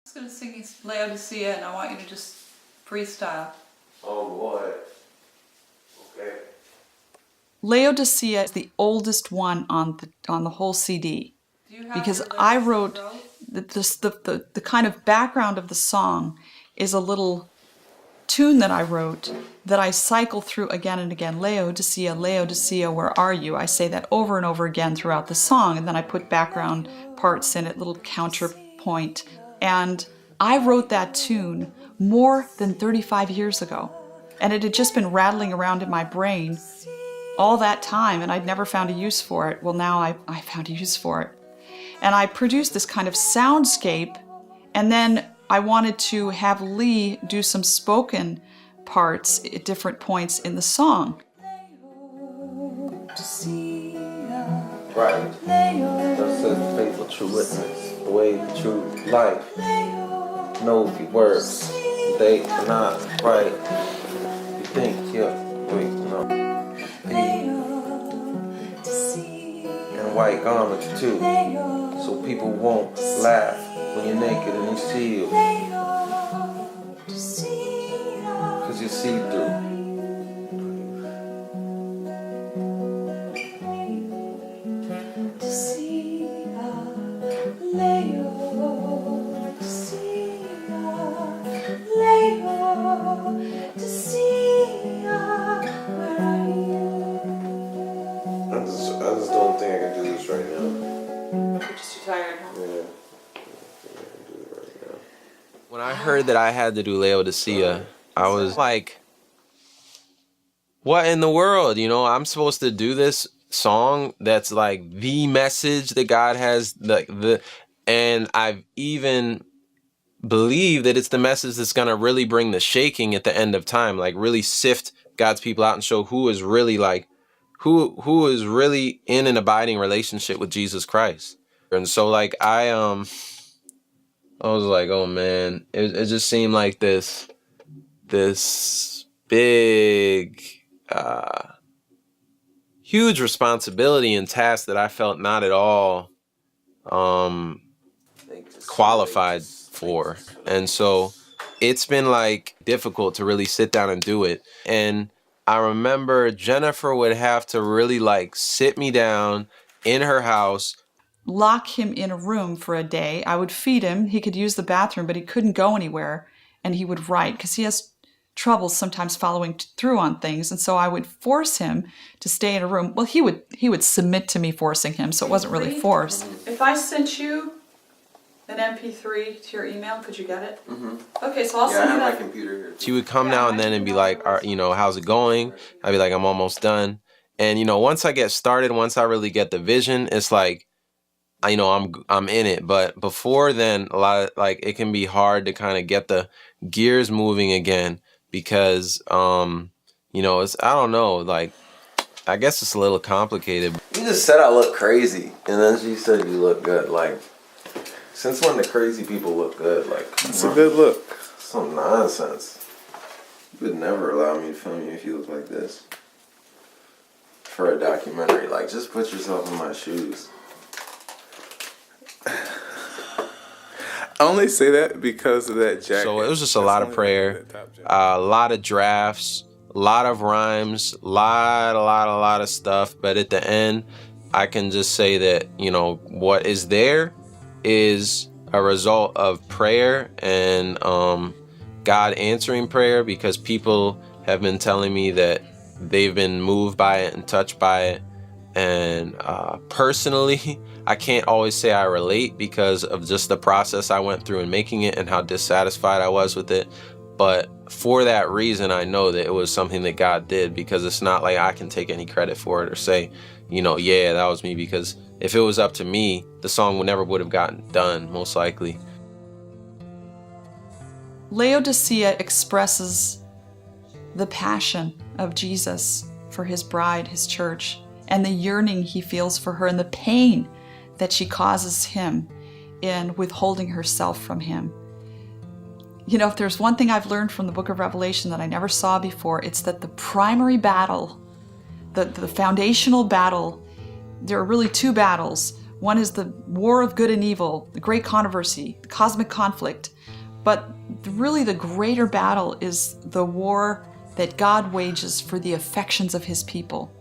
I'm just going to sing Laodicea, and I want you to just freestyle. Oh boy. Okay. Laodicea is the oldest one on the whole CD, because I wrote the kind of background of the song is a little tune that I wrote that I cycle through again and again. Laodicea, Laodicea, where are you? I say that over and over again throughout the song, and then I put background parts in it, little counterpoint. And I wrote that tune more than 35 years ago, and it had just been rattling around in my brain all that time, and I'd never found a use for it. Well, now I found a use for it. And I produced this kind of soundscape, and then I wanted to have Lee do some spoken parts at different points in the song. Right. Thus says the faithful true witness, the way, the true life. Know the words, they are not right. You think, yeah, wait, no. And white garments too, so people won't laugh when you're naked and you see you. Cause you see through. I just don't think I can do this right now. You're just too tired, huh? Yeah. I think I can do it right now. When I heard that I had to do Laodicea, I was like, what in the world? You know, I'm supposed to do this song that's like the message that God has, and I've even believed that it's the message that's going to really bring the shaking at the end of time, like really sift God's people out and show who is really like, who is really in an abiding relationship with Jesus Christ. And so like I was like, oh man, it just seemed like this big, huge responsibility and task that I felt not at all qualified for. And so it's been like difficult to really sit down and do it. And I remember Jennifer would have to really like sit me down in her house, Lock him in a room for a day. I would feed him. He could use the bathroom, but he couldn't go anywhere. And he would write, because he has trouble sometimes following through on things. And so I would force him to stay in a room. Well, he would submit to me forcing him, so it wasn't really forced. If I sent you an MP3 to your email, could you get it? Mm-hmm. Okay, so I'll Yeah, I send you have my that. computer here. she would come now and then and be like, you know, how's it going? I'd be like, I'm almost done. And, you know, once I get started, once I really get the vision, it's like, you know, I'm in it. But before then, a lot of like, it can be hard to kind of get the gears moving again because, you know, I don't know, like, I guess it's a little complicated. You just said I look crazy, and then she said you look good. Like, since when do crazy people look good? Like, It's a good look. some nonsense. You would never allow me to film you if you look like this. For a documentary, like, just put yourself in my shoes. I only say that because of that jacket. So it was just a lot of prayer, a lot of drafts, a lot of rhymes, a lot of stuff. But at the end, I can just say that, you know, what is there is a result of prayer and God answering prayer, because people have been telling me that they've been moved by it and touched by it. And personally, I can't always say I relate because of just the process I went through in making it and how dissatisfied I was with it. But for that reason, I know that it was something that God did, because it's not like I can take any credit for it or say, you know, yeah, that was me, because if it was up to me, the song would have gotten done, most likely. Laodicea expresses the passion of Jesus for his bride, his church, and the yearning he feels for her and the pain that she causes him in withholding herself from him. You know, if there's one thing I've learned from the book of Revelation that I never saw before, it's that the primary battle, the foundational battle, there are really two battles. One is the war of good and evil, the great controversy, the cosmic conflict. But really the greater battle is the war that God wages for the affections of his people.